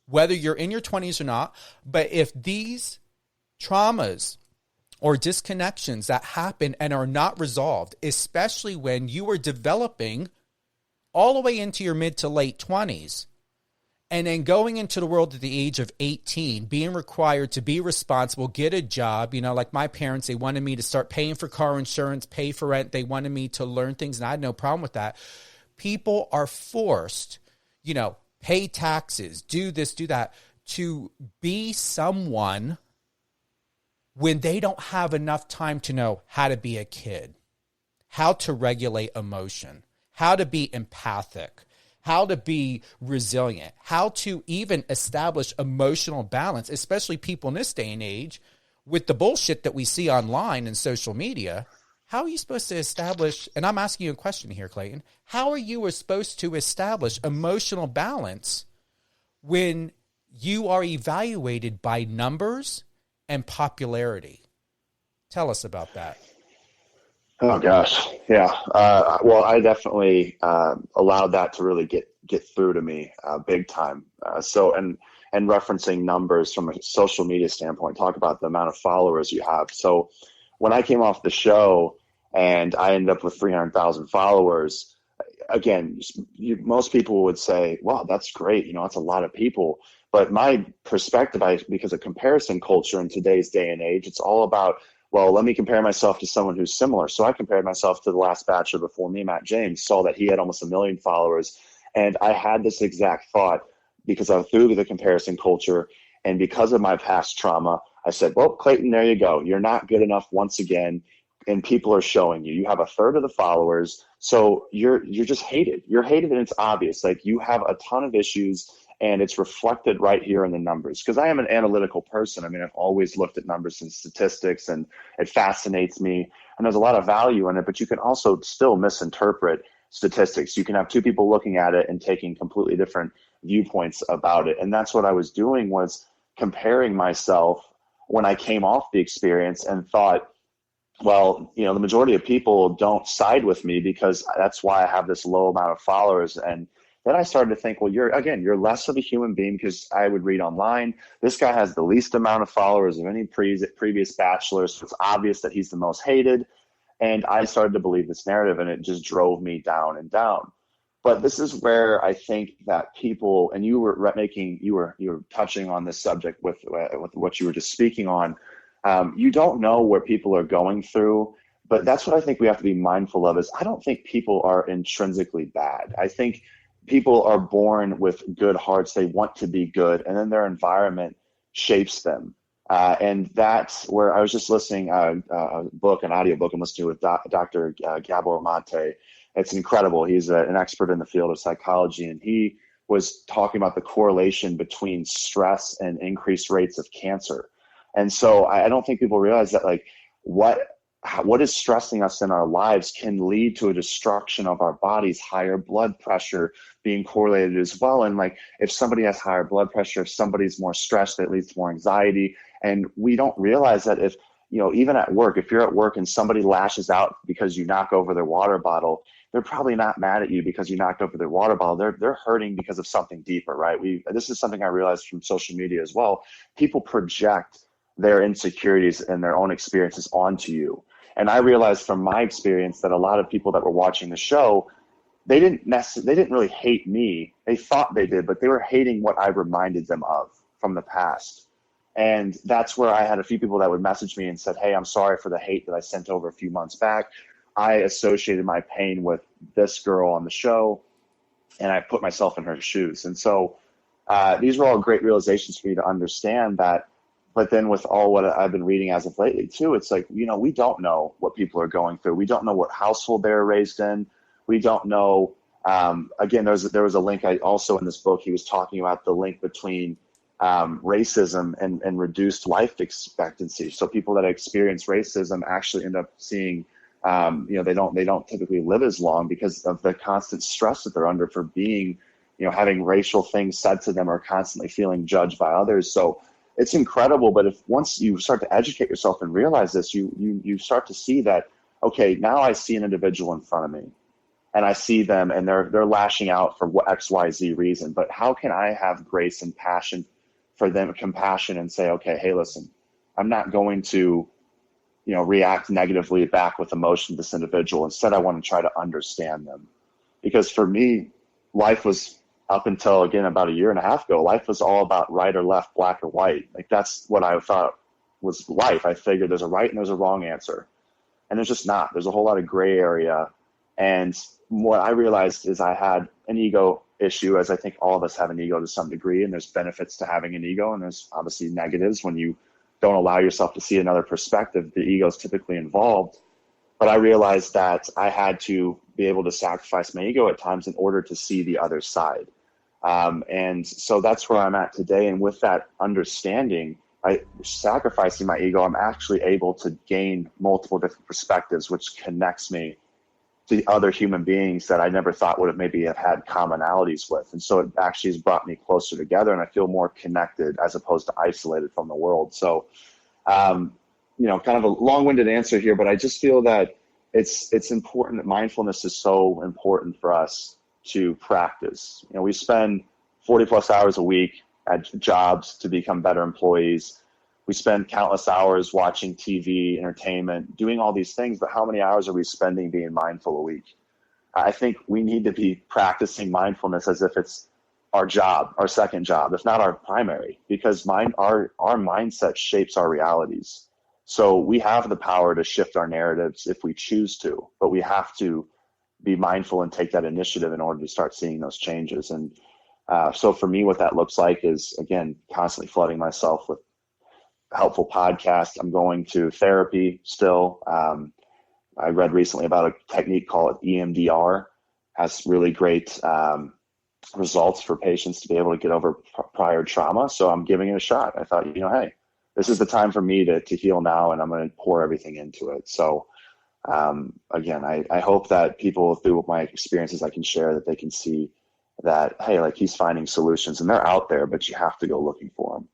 whether you're in your 20s or not. But if these traumas or disconnections that happen and are not resolved, especially when you are developing all the way into your mid to late 20s, and then going into the world at the age of 18, being required to be responsible, get a job, like my parents, they wanted me to start paying for car insurance, pay for rent. They wanted me to learn things, and I had no problem with that. People are forced, pay taxes, do this, do that, to be someone when they don't have enough time to know how to be a kid, how to regulate emotion, how to be empathic, how to be resilient, how to even establish emotional balance, especially people in this day and age with the bullshit that we see online and social media. How are you supposed to establish, and I'm asking you a question here, Clayton, how are you supposed to establish emotional balance when you are evaluated by numbers and popularity? Tell us about that. Oh gosh, yeah. Well, I definitely allowed that to really get through to me big time. And referencing numbers from a social media standpoint, talk about the amount of followers you have. So when I came off the show and I ended up with 300,000 followers, again, most people would say, "Wow, that's great. That's a lot of people." But my perspective, because of comparison culture in today's day and age, it's all about, well, let me compare myself to someone who's similar. So I compared myself to the last bachelor before me, Matt James, saw that he had almost 1 million followers. And I had this exact thought because I threw the comparison culture. And because of my past trauma, I said, well, Clayton, there you go. You're not good enough once again. And people are showing you. You have 1/3 of the followers. So you're just hated. You're hated, and it's obvious. Like, you have a ton of issues, and it's reflected right here in the numbers. Because I am an analytical person. I mean, I've always looked at numbers and statistics, and it fascinates me. And there's a lot of value in it, but you can also still misinterpret statistics. You can have two people looking at it and taking completely different viewpoints about it. And that's what I was doing, was comparing myself when I came off the experience and thought, well, the majority of people don't side with me because that's why I have this low amount of followers. And then I started to think, well, you're less of a human being, because I would read online, this guy has the least amount of followers of any previous bachelors. So it's obvious that he's the most hated. And I started to believe this narrative, and it just drove me down and down. But this is where I think that people, and you were touching on this subject with what you were just speaking on. You don't know where people are going through, but that's what I think we have to be mindful of. Is I don't think people are intrinsically bad. I think people are born with good hearts. They want to be good, and then their environment shapes them. And that's where I was just listening an audiobook I'm listening to with Dr. Gabor Mate. It's incredible. He's an expert in the field of psychology, and he was talking about the correlation between stress and increased rates of cancer. And so I don't think people realize that, like, what is stressing us in our lives can lead to a destruction of our bodies, higher blood pressure being correlated as well. And like, if somebody has higher blood pressure, if somebody's more stressed, that leads to more anxiety. And we don't realize that if, even at work, if you're at work and somebody lashes out because you knock over their water bottle, they're probably not mad at you because you knocked over their water bottle. They're hurting because of something deeper, right? This is something I realized from social media as well. People project their insecurities and their own experiences onto you. And I realized from my experience that a lot of people that were watching the show, they didn't really hate me. They thought they did, but they were hating what I reminded them of from the past. And that's where I had a few people that would message me and said, hey, I'm sorry for the hate that I sent over a few months back. I associated my pain with this girl on the show, and I put myself in her shoes. And so these were all great realizations for me to understand that. But then with all what I've been reading as of lately too, it's like, we don't know what people are going through. We don't know what household they're raised in. We don't know. Again, there was a link also in this book. He was talking about the link between racism and reduced life expectancy. So people that experience racism actually end up seeing, they don't typically live as long because of the constant stress that they're under for being, having racial things said to them or constantly feeling judged by others. So it's incredible. But once you start to educate yourself and realize this, you start to see that, okay, now I see an individual in front of me. and I see them and they're lashing out for what XYZ reason, but how can I have grace and passion for them, compassion, and say, okay, hey, listen, I'm not going to, react negatively back with emotion to this individual. Instead, I want to try to understand them. Because for me, life was, up until, again, about a year and a half ago, life was all about right or left, black or white. Like, that's what I thought was life. I figured there's a right and there's a wrong answer. And there's just not. There's a whole lot of gray area. And what I realized is I had an ego issue, as I think all of us have an ego to some degree, and there's benefits to having an ego, and there's obviously negatives when you don't allow yourself to see another perspective. The ego is typically involved. But I realized that I had to be able to sacrifice my ego at times in order to see the other side. And so that's where I'm at today. And with that understanding, sacrificing my ego, I'm actually able to gain multiple different perspectives, which connects me to other human beings that I never thought would have maybe have had commonalities with. And so it actually has brought me closer together, and I feel more connected as opposed to isolated from the world. So, kind of a long-winded answer here, but I just feel that it's important that mindfulness is so important for us to practice. We spend 40 plus hours a week at jobs to become better employees. We spend countless hours watching TV, entertainment, doing all these things, but how many hours are we spending being mindful a week? I think we need to be practicing mindfulness as if it's our job, our second job, if not our primary, because our mindset shapes our realities. So we have the power to shift our narratives if we choose to, but we have to be mindful and take that initiative in order to start seeing those changes. And so for me, what that looks like is, again, constantly flooding myself with helpful podcasts. I'm going to therapy still. I read recently about a technique called EMDR, has really great results for patients to be able to get over prior trauma. So I'm giving it a shot. I thought, hey, this is the time for me to heal now, and I'm going to pour everything into it. So again, I hope that people, through my experiences I can share, that they can see that, hey, like, he's finding solutions and they're out there, but you have to go looking for them.